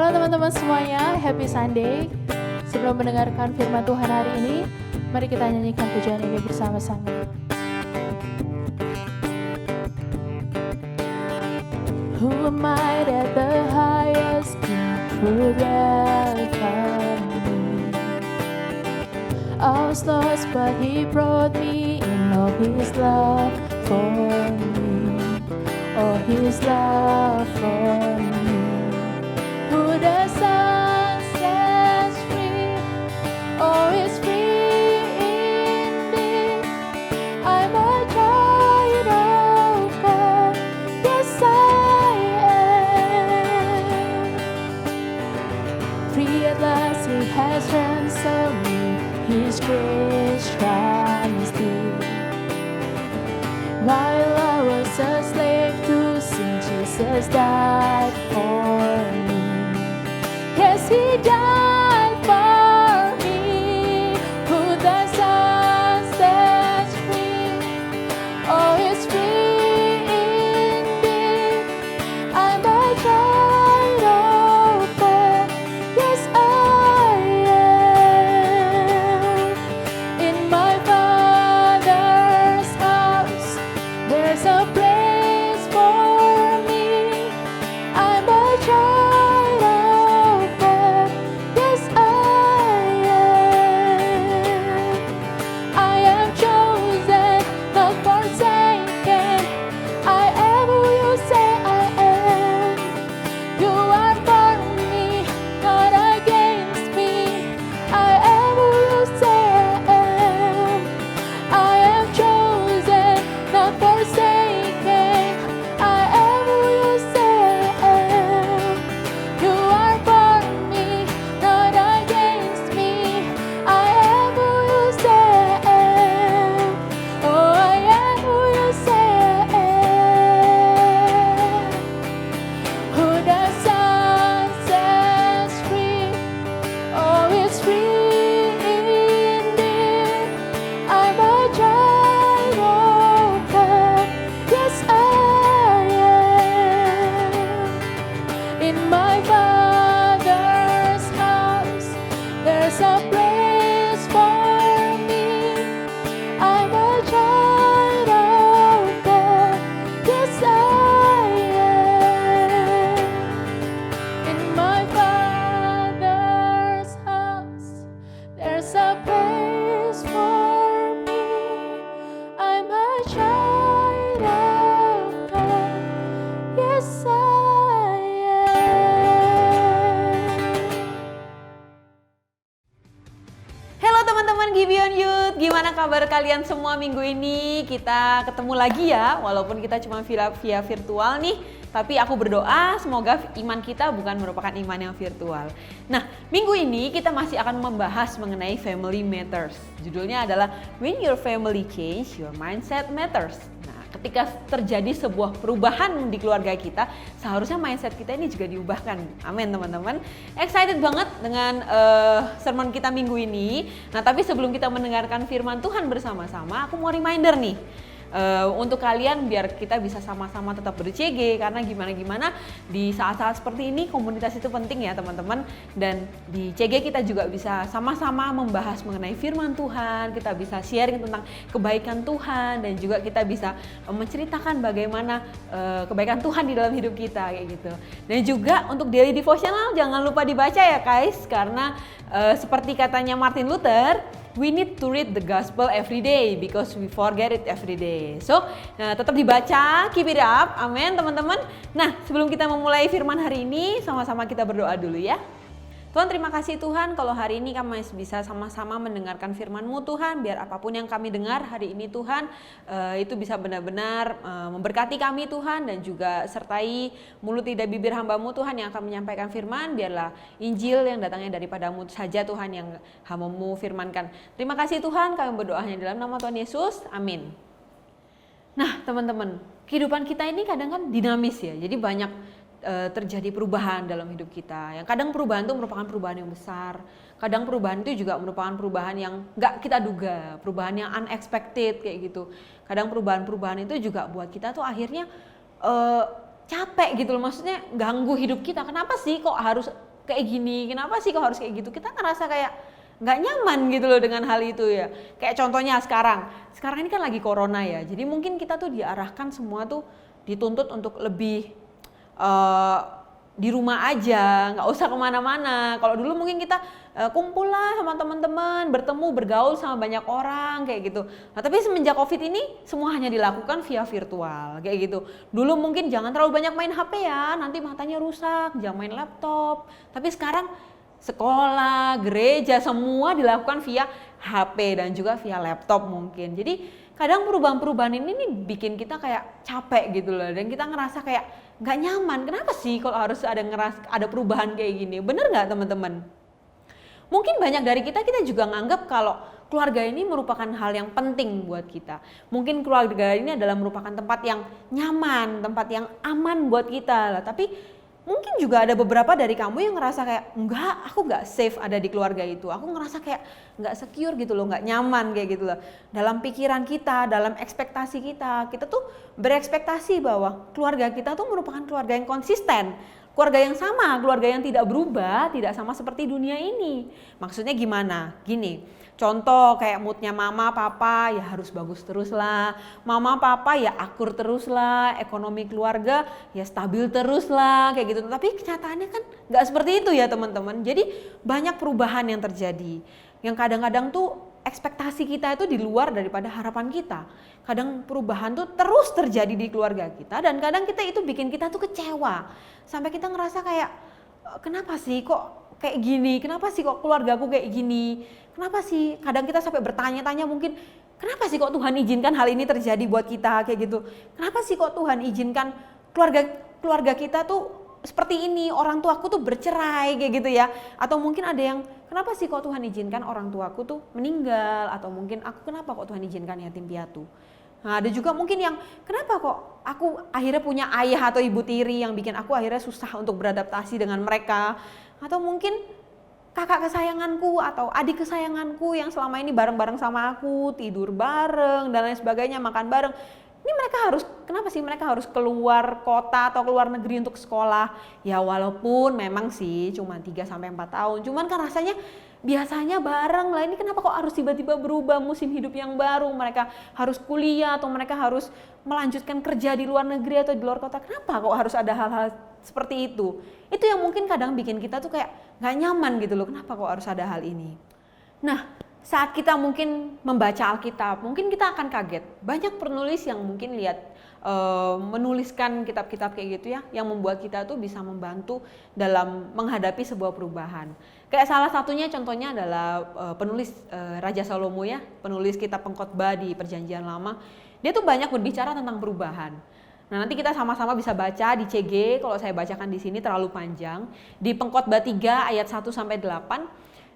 Halo teman-teman semuanya, Happy Sunday. Sebelum mendengarkan firman Tuhan hari ini, mari kita nyanyikan pujian ini bersama-sama. Who am I that the highest King would welcome me? I was lost but He brought me in. Oh, His love for me. Oh, His love for me. Who the Son sets free, oh, is free indeed. I'm a child of God, yes I am. Free at last He has ransomed me, His grace shines deep. While I was a slave to sin, Jesus died for me. Yes, He died for me. Who the Son sets free, oh, is free indeed. I'm a child of God, yes I am. In my Father's house, there's a place for me. I'm a child. Gimana kabar kalian semua minggu ini? Kita ketemu lagi ya, walaupun kita cuma via virtual nih. Tapi aku berdoa semoga iman kita bukan merupakan iman yang virtual. Nah, minggu ini kita masih akan membahas mengenai family matters. Judulnya adalah When Your Family Change, Your Mindset Matters. Ketika terjadi sebuah perubahan di keluarga kita, seharusnya mindset kita ini juga diubahkan. Amin teman-teman. Excited banget dengan sermon kita minggu ini. Nah, tapi sebelum kita mendengarkan firman Tuhan bersama-sama, aku mau reminder nih. Untuk kalian biar kita bisa sama-sama tetap ber-CG, karena gimana-gimana di saat-saat seperti ini komunitas itu penting ya teman-teman. Dan di CG kita juga bisa sama-sama membahas mengenai firman Tuhan, kita bisa sharing tentang kebaikan Tuhan, dan juga kita bisa menceritakan bagaimana kebaikan Tuhan di dalam hidup kita kayak gitu. Dan juga untuk daily devotional jangan lupa dibaca ya guys, karena seperti katanya Martin Luther, we need to read the gospel every day because we forget it every day. So, tetap dibaca, keep it up. Amin, teman-teman. Nah, sebelum kita memulai firman hari ini, sama-sama kita berdoa dulu ya. Tuhan, terima kasih Tuhan kalau hari ini kami bisa sama-sama mendengarkan firman-Mu Tuhan. Biar apapun yang kami dengar hari ini Tuhan, itu bisa benar-benar memberkati kami Tuhan. Dan juga sertai mulut lidah bibir hamba-Mu Tuhan yang akan menyampaikan firman. Biarlah Injil yang datangnya daripada-Mu saja Tuhan yang hamba-Mu firmankan. Terima kasih Tuhan, kami berdoa hanya dalam nama Tuhan Yesus. Amin. Nah teman-teman, kehidupan kita ini kadang kan dinamis ya. Jadi banyak terjadi perubahan dalam hidup kita. Yang kadang perubahan itu merupakan perubahan yang besar. Kadang perubahan itu juga merupakan perubahan yang nggak kita duga, perubahan yang unexpected kayak gitu. Kadang perubahan-perubahan itu juga buat kita tuh akhirnya capek gitu loh. Maksudnya ganggu hidup kita. Kenapa sih kok harus kayak gini, kenapa sih kok harus kayak gitu, kita ngerasa kayak nggak nyaman gitu loh dengan hal itu ya. Kayak contohnya sekarang ini kan lagi corona ya, jadi mungkin kita tuh diarahkan semua tuh dituntut untuk lebih di rumah aja, nggak usah kemana-mana. Kalau dulu mungkin kita kumpul lah sama teman-teman, bertemu, bergaul sama banyak orang kayak gitu. Nah tapi semenjak COVID ini semua hanya dilakukan via virtual kayak gitu. Dulu mungkin jangan terlalu banyak main HP ya, nanti matanya rusak, jangan main laptop. Tapi sekarang sekolah, gereja, semua dilakukan via HP dan juga via laptop mungkin. Jadi kadang perubahan-perubahan ini nih bikin kita kayak capek gitu loh, dan kita ngerasa kayak nggak nyaman. Kenapa sih kalau harus ada perubahan kayak gini? Bener nggak teman-teman? Mungkin banyak dari kita juga nganggap kalau keluarga ini merupakan hal yang penting buat kita. Mungkin keluarga ini adalah merupakan tempat yang nyaman, tempat yang aman buat kita lah. Tapi mungkin juga ada beberapa dari kamu yang ngerasa kayak enggak, aku nggak safe ada di keluarga itu. Aku ngerasa kayak nggak secure gitu loh, nggak nyaman kayak gitu loh. Dalam pikiran kita, dalam ekspektasi kita tuh berekspektasi bahwa keluarga kita tuh merupakan keluarga yang konsisten. Keluarga yang sama, keluarga yang tidak berubah, tidak sama seperti dunia ini. Maksudnya gimana? Gini, contoh kayak moodnya mama, papa ya harus bagus terus lah. Mama, papa ya akur terus lah. Ekonomi keluarga ya stabil terus lah, kayak gitu. Tapi kenyataannya kan nggak seperti itu ya teman-teman. Jadi banyak perubahan yang terjadi. Yang kadang-kadang tuh ekspektasi kita itu di luar daripada harapan kita. Kadang perubahan tuh terus terjadi di keluarga kita, dan kadang itu bikin kita tuh kecewa. Sampai kita ngerasa kayak, kenapa sih kok kayak gini? Kenapa sih kok keluargaku kayak gini? Kenapa sih? Kadang kita sampai bertanya-tanya mungkin, kenapa sih kok Tuhan izinkan hal ini terjadi buat kita kayak gitu? Kenapa sih kok Tuhan izinkan keluarga kita tuh seperti ini, orang tuaku tuh bercerai kayak gitu ya? Atau mungkin ada yang, kenapa sih kok Tuhan izinkan orang tuaku tuh meninggal? Atau mungkin kenapa kok Tuhan izinkan yatim piatu? Nah ada juga mungkin yang, kenapa kok aku akhirnya punya ayah atau ibu tiri yang bikin aku akhirnya susah untuk beradaptasi dengan mereka? Atau mungkin kakak kesayanganku atau adik kesayanganku yang selama ini bareng-bareng sama aku, tidur bareng dan lain sebagainya, makan bareng. Ini kenapa sih mereka harus keluar kota atau keluar negeri untuk sekolah? Ya walaupun memang sih cuma 3-4 tahun, cuman kan rasanya biasanya bareng lah. Ini kenapa kok harus tiba-tiba berubah musim hidup yang baru? Mereka harus kuliah atau mereka harus melanjutkan kerja di luar negeri atau di luar kota. Kenapa kok harus ada hal-hal seperti itu? Itu yang mungkin kadang bikin kita tuh kayak gak nyaman gitu loh. Kenapa kok harus ada hal ini? Nah, saat kita mungkin membaca Alkitab, mungkin kita akan kaget. Banyak penulis yang mungkin menuliskan kitab-kitab kayak gitu ya, yang membuat kita tuh bisa membantu dalam menghadapi sebuah perubahan. Kayak salah satunya contohnya adalah penulis Raja Salomo ya, penulis kitab Pengkhotbah di Perjanjian Lama. Dia tuh banyak berbicara tentang perubahan. Nah nanti kita sama-sama bisa baca di CG, kalau saya bacakan di sini terlalu panjang. Di Pengkhotbah 3 ayat 1-8,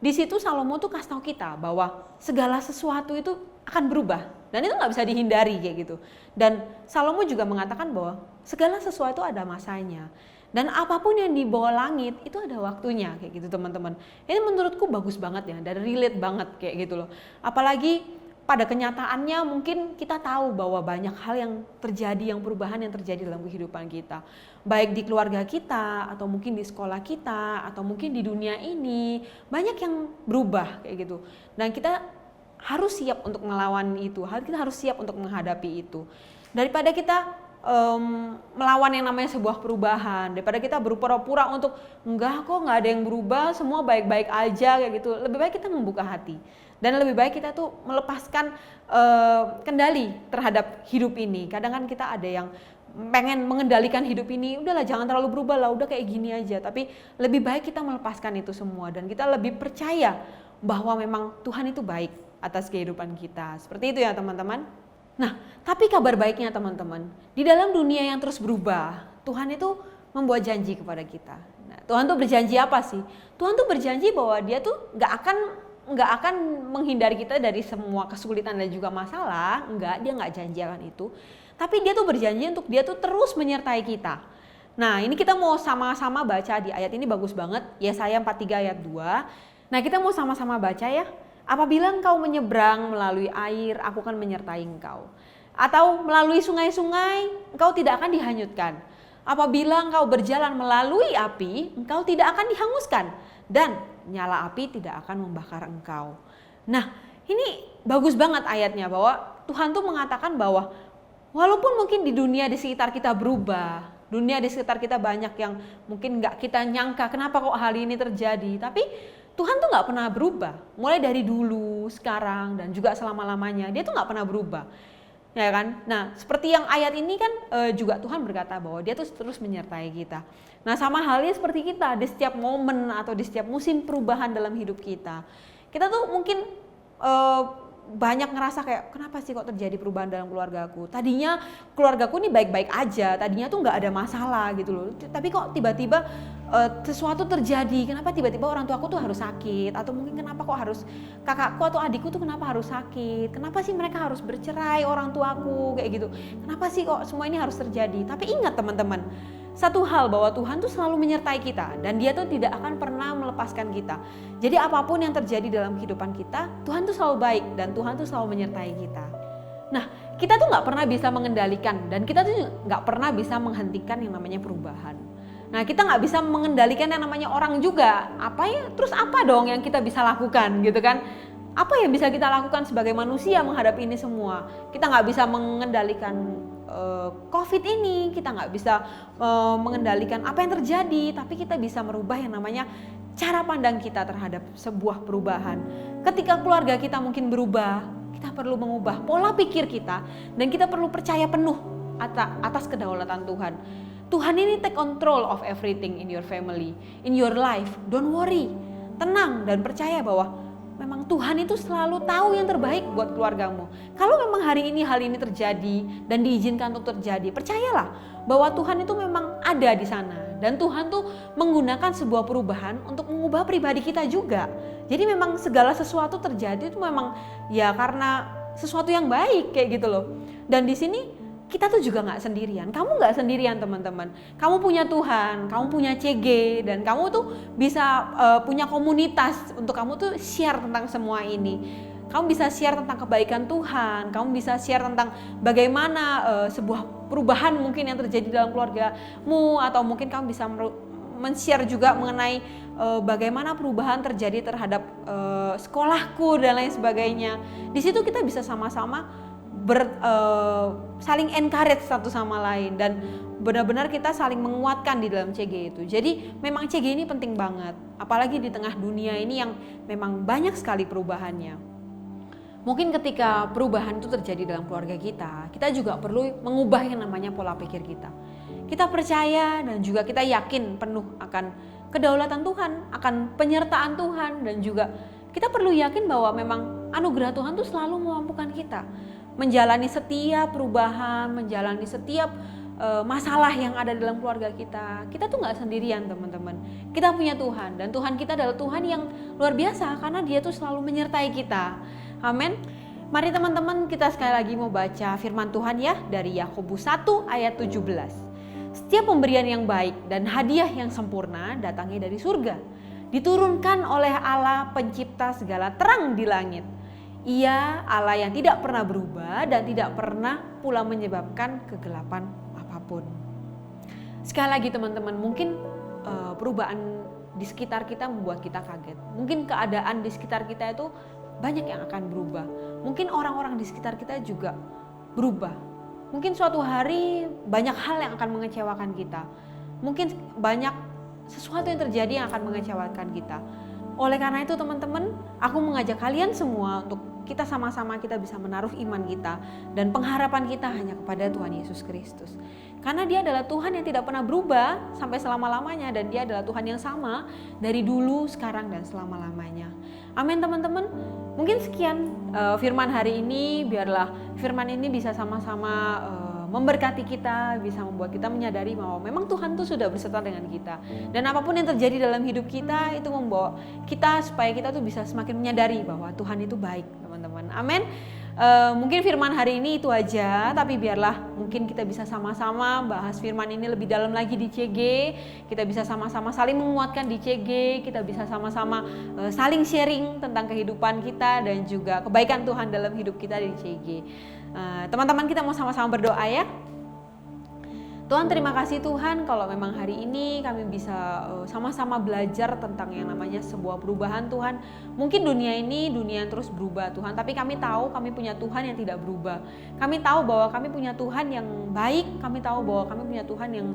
di situ Salomo tuh kasih tahu kita bahwa segala sesuatu itu akan berubah. Dan itu nggak bisa dihindari kayak gitu. Dan Salomo juga mengatakan bahwa segala sesuatu ada masanya. Dan apapun yang di bawah langit itu ada waktunya kayak gitu teman-teman. Ini menurutku bagus banget ya, dan relate banget kayak gitu loh. Apalagi pada kenyataannya mungkin kita tahu bahwa banyak hal yang terjadi, yang perubahan yang terjadi dalam kehidupan kita. Baik di keluarga kita, atau mungkin di sekolah kita, atau mungkin di dunia ini. Banyak yang berubah kayak gitu. Dan kita harus siap untuk melawan itu, kita harus siap untuk menghadapi itu. Daripada kita melawan yang namanya sebuah perubahan, daripada kita berpura-pura untuk enggak kok nggak ada yang berubah, semua baik-baik aja kayak gitu, lebih baik kita membuka hati dan lebih baik kita tuh melepaskan kendali terhadap hidup ini. Kadang kan kita ada yang pengen mengendalikan hidup ini, udahlah jangan terlalu berubah lah, udah kayak gini aja. Tapi lebih baik kita melepaskan itu semua dan kita lebih percaya bahwa memang Tuhan itu baik atas kehidupan kita. Seperti itu ya teman-teman. Nah, tapi kabar baiknya teman-teman, di dalam dunia yang terus berubah, Tuhan itu membuat janji kepada kita. Nah, Tuhan tuh berjanji apa sih? Tuhan tuh berjanji bahwa Dia tuh nggak akan menghindari kita dari semua kesulitan dan juga masalah. Dia nggak janji akan itu. Tapi Dia tuh berjanji untuk Dia tuh terus menyertai kita. Nah, ini kita mau sama-sama baca di ayat ini, bagus banget, Yesaya 43 ayat 2. Nah, kita mau sama-sama baca ya. Apabila engkau menyeberang melalui air, aku akan menyertai engkau. Atau melalui sungai-sungai, engkau tidak akan dihanyutkan. Apabila engkau berjalan melalui api, engkau tidak akan dihanguskan, dan nyala api tidak akan membakar engkau. Nah, ini bagus banget ayatnya, bahwa Tuhan tuh mengatakan bahwa walaupun mungkin di dunia di sekitar kita berubah, dunia di sekitar kita banyak yang mungkin nggak kita nyangka kenapa kok hal ini terjadi, tapi Tuhan tuh nggak pernah berubah. Mulai dari dulu, sekarang, dan juga selama-lamanya, dia tuh nggak pernah berubah. Ya kan? Nah, seperti yang ayat ini kan juga Tuhan berkata bahwa dia tuh terus menyertai kita. Nah, sama halnya seperti kita di setiap momen atau di setiap musim perubahan dalam hidup kita. Kita tuh mungkin banyak ngerasa kayak kenapa sih kok terjadi perubahan dalam keluargaku. Tadinya keluargaku ini baik-baik aja, tadinya tuh nggak ada masalah gitu loh. Tapi kok tiba-tiba sesuatu terjadi, kenapa tiba-tiba orang tuaku tuh harus sakit, atau mungkin kenapa kok harus kakakku atau adikku tuh kenapa harus sakit, kenapa sih mereka harus bercerai orang tuaku kayak gitu, kenapa sih kok semua ini harus terjadi. Tapi ingat teman-teman, satu hal bahwa Tuhan tuh selalu menyertai kita dan dia tuh tidak akan pernah melepaskan kita. Jadi apapun yang terjadi dalam kehidupan kita, Tuhan tuh selalu baik dan Tuhan tuh selalu menyertai kita. Nah, kita tuh nggak pernah bisa mengendalikan dan kita tuh nggak pernah bisa menghentikan yang namanya perubahan. Nah, kita nggak bisa mengendalikan yang namanya orang juga. Terus apa dong yang kita bisa lakukan gitu kan? Apa yang bisa kita lakukan sebagai manusia menghadapi ini semua? Kita nggak bisa mengendalikan COVID ini, kita nggak bisa mengendalikan apa yang terjadi, tapi kita bisa merubah yang namanya cara pandang kita terhadap sebuah perubahan. Ketika keluarga kita mungkin berubah, kita perlu mengubah pola pikir kita dan kita perlu percaya penuh atas kedaulatan Tuhan. Tuhan ini take control of everything in your family, in your life. Don't worry, tenang dan percaya bahwa memang Tuhan itu selalu tahu yang terbaik buat keluargamu. Kalau memang hari ini hal ini terjadi dan diizinkan untuk terjadi, percayalah bahwa Tuhan itu memang ada di sana. Dan Tuhan tuh menggunakan sebuah perubahan untuk mengubah pribadi kita juga. Jadi memang segala sesuatu terjadi itu memang ya karena sesuatu yang baik kayak gitu loh. Dan di sini kita tuh juga nggak sendirian. Kamu nggak sendirian teman-teman. Kamu punya Tuhan, kamu punya CG, dan kamu tuh bisa punya komunitas untuk kamu tuh share tentang semua ini. Kamu bisa share tentang kebaikan Tuhan, kamu bisa share tentang bagaimana sebuah perubahan mungkin yang terjadi dalam keluargamu, atau mungkin kamu bisa men-share juga mengenai bagaimana perubahan terjadi terhadap sekolahku dan lain sebagainya. Di situ kita bisa sama-sama saling encourage satu sama lain dan benar-benar kita saling menguatkan di dalam CG itu. Jadi memang CG ini penting banget, apalagi di tengah dunia ini yang memang banyak sekali perubahannya. Mungkin ketika perubahan itu terjadi dalam keluarga kita juga perlu mengubah yang namanya pola pikir kita. Kita percaya dan juga kita yakin penuh akan kedaulatan Tuhan, akan penyertaan Tuhan, dan juga kita perlu yakin bahwa memang anugerah Tuhan itu selalu memampukan kita menjalani setiap perubahan, menjalani setiap masalah yang ada dalam keluarga kita. Kita tuh nggak sendirian teman-teman. Kita punya Tuhan dan Tuhan kita adalah Tuhan yang luar biasa karena Dia tuh selalu menyertai kita. Amin. Mari teman-teman kita sekali lagi mau baca firman Tuhan ya dari Yakobus 1 ayat 17. Setiap pemberian yang baik dan hadiah yang sempurna datangnya dari surga, diturunkan oleh Allah pencipta segala terang di langit. Ia Allah yang tidak pernah berubah dan tidak pernah pula menyebabkan kegelapan apapun. Sekali lagi teman-teman, mungkin perubahan di sekitar kita membuat kita kaget. Mungkin keadaan di sekitar kita itu banyak yang akan berubah. Mungkin orang-orang di sekitar kita juga berubah. Mungkin suatu hari banyak hal yang akan mengecewakan kita. Mungkin banyak sesuatu yang terjadi yang akan mengecewakan kita. Oleh karena itu teman-teman, aku mengajak kalian semua untuk kita sama-sama kita bisa menaruh iman kita dan pengharapan kita hanya kepada Tuhan Yesus Kristus. Karena Dia adalah Tuhan yang tidak pernah berubah sampai selama-lamanya dan Dia adalah Tuhan yang sama dari dulu, sekarang, dan selama-lamanya. Amin teman-teman. Mungkin sekian firman hari ini, biarlah firman ini bisa sama-sama memberkati kita, bisa membuat kita menyadari bahwa memang Tuhan tuh sudah beserta dengan kita. Dan apapun yang terjadi dalam hidup kita itu membawa kita supaya kita tuh bisa semakin menyadari bahwa Tuhan itu baik, teman-teman. Amin. Mungkin firman hari ini itu aja, tapi biarlah mungkin kita bisa sama-sama bahas firman ini lebih dalam lagi di CG. Kita bisa sama-sama saling menguatkan di CG, kita bisa sama-sama saling sharing tentang kehidupan kita dan juga kebaikan Tuhan dalam hidup kita di CG. Teman-teman kita mau sama-sama berdoa ya. Tuhan, terima kasih Tuhan kalau memang hari ini kami bisa sama-sama belajar tentang yang namanya sebuah perubahan Tuhan. Mungkin dunia ini dunia yang terus berubah Tuhan, tapi kami tahu kami punya Tuhan yang tidak berubah. Kami tahu bahwa kami punya Tuhan yang baik, kami tahu bahwa kami punya Tuhan yang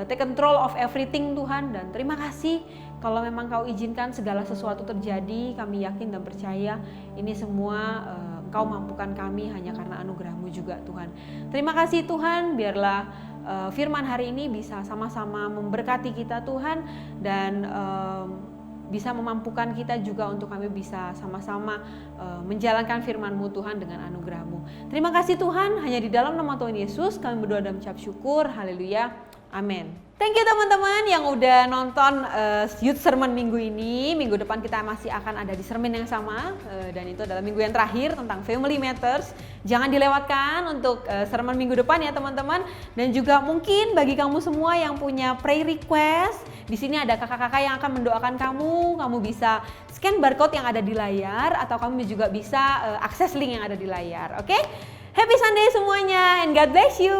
take control of everything Tuhan. Dan terima kasih kalau memang Kau izinkan segala sesuatu terjadi, kami yakin dan percaya ini semua Kau mampukan kami hanya karena anugerah-Mu juga Tuhan. Terima kasih Tuhan, biarlah firman hari ini bisa sama-sama memberkati kita Tuhan, dan bisa memampukan kita juga untuk kami bisa sama-sama menjalankan firman-Mu Tuhan dengan anugerah-Mu. Terima kasih Tuhan, hanya di dalam nama Tuhan Yesus kami berdoa dan mengucap syukur. Haleluya, amin. Thank you teman-teman yang udah nonton Youth Sermon minggu ini. Minggu depan kita masih akan ada di sermon yang sama, dan itu adalah minggu yang terakhir tentang Family Matters. Jangan dilewatkan untuk sermon minggu depan ya teman-teman. Dan juga mungkin bagi kamu semua yang punya prayer request, di sini ada kakak-kakak yang akan mendoakan kamu. Kamu bisa scan barcode yang ada di layar, atau kamu juga bisa akses link yang ada di layar. Oke? Happy Sunday semuanya, and God bless you.